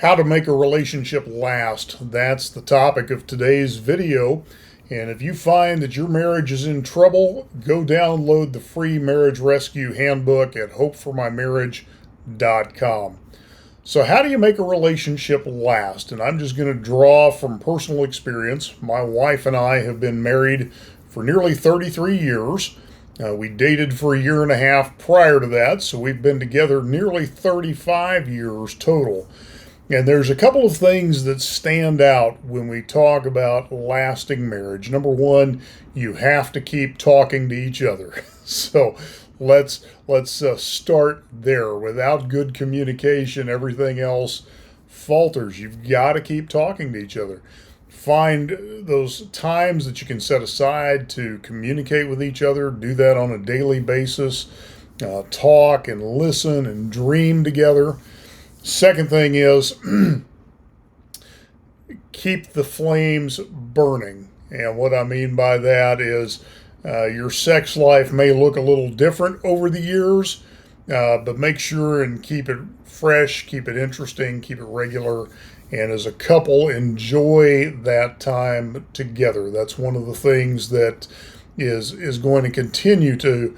How to make a relationship last. That's the topic of today's video. And if you find that your marriage is in trouble, go download the free marriage rescue handbook at hopeformymarriage.com. So, how do you make a relationship last? And I'm just going to draw from personal experience. My wife and I have been married for nearly 33 years. We dated for a year and a half prior to that, so we've been together nearly 35 years total. And there's a couple of things that stand out when we talk about lasting marriage. Number one, you have to keep talking to each other. So let's start there. Without good communication, everything else falters. You've got to keep talking to each other. Find those times that you can set aside to communicate with each other. Do that on a daily basis. Talk and listen and dream together. Second thing is keep the flames burning. And what I mean by that is your sex life may look a little different over the years, but make sure and keep it fresh, keep it interesting, keep it regular. And as a couple, enjoy that time together. That's one of the things that is going to continue to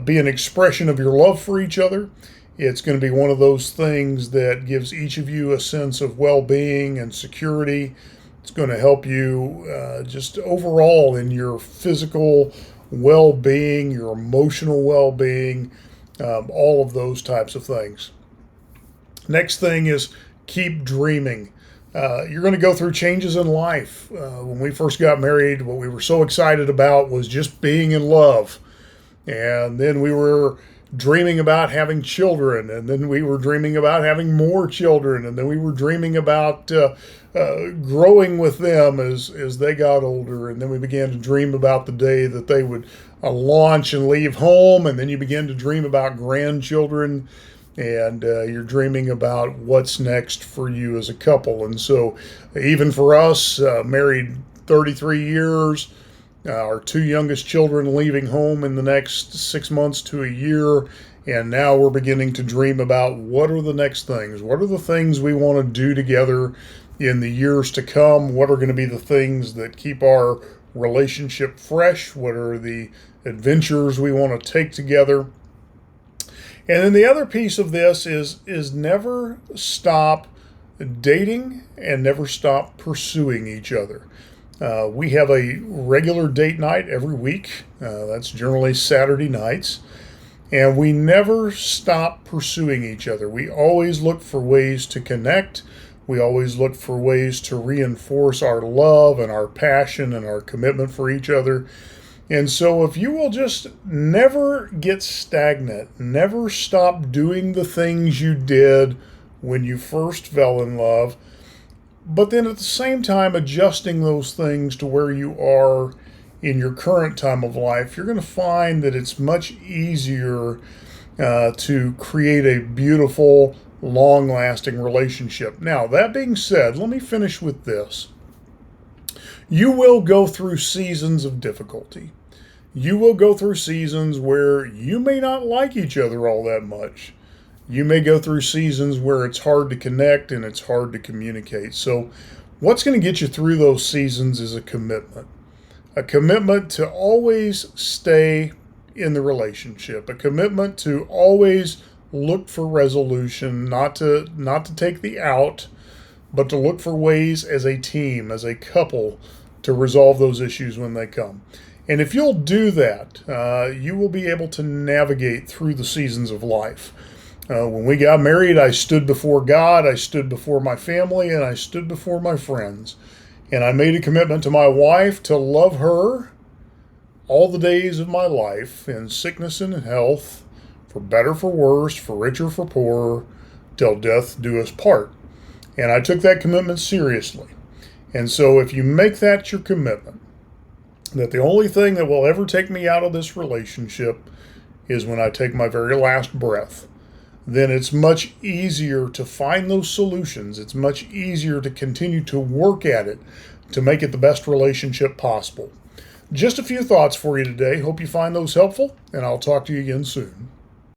be an expression of your love for each other. It's going to be one of those things that gives each of you a sense of well-being and security. It's going to help you just overall in your physical well-being, your emotional well-being, all of those types of things. Next thing is keep dreaming. You're going to go through changes in life. When we first got married, what we were so excited about was just being in love. And then we were dreaming about having children, and then we were dreaming about having more children, and then we were dreaming about growing with them as they got older, and then we began to dream about the day that they would launch and leave home, and then you begin to dream about grandchildren, and you're dreaming about what's next for you as a couple. And so even for us, married 33 years, our two youngest children leaving home in the next 6 months to a year. And now we're beginning to dream about what are the next things? What are the things we want to do together in the years to come? What are going to be the things that keep our relationship fresh? What are the adventures we want to take together? And then the other piece of this is never stop dating and never stop pursuing each other. We have a regular date night every week. That's generally Saturday nights. And we never stop pursuing each other. We always look for ways to connect. We always look for ways to reinforce our love and our passion and our commitment for each other. And so if you will just never get stagnant, never stop doing the things you did when you first fell in love, but then at the same time adjusting those things to where you are in your current time of life, you're going to find that it's much easier to create a beautiful, long-lasting relationship. Now, that being said, let me finish with this. You will go through seasons of difficulty. You will go through seasons where you may not like each other all that much. You may go through seasons where it's hard to connect and it's hard to communicate. So what's going to get you through those seasons is a commitment to always stay in the relationship, a commitment to always look for resolution, not to take the out, but to look for ways as a team, as a couple, to resolve those issues when they come. And if you'll do that, you will be able to navigate through the seasons of life. When we got married, I stood before God, I stood before my family, and I stood before my friends. And I made a commitment to my wife to love her all the days of my life, in sickness and in health, for better, for worse, for richer, for poorer, till death do us part. And I took that commitment seriously. And so if you make that your commitment, that the only thing that will ever take me out of this relationship is when I take my very last breath, then it's much easier to find those solutions. It's much easier to continue to work at it to make it the best relationship possible. Just a few thoughts for you today. Hope you find those helpful, and I'll talk to you again soon.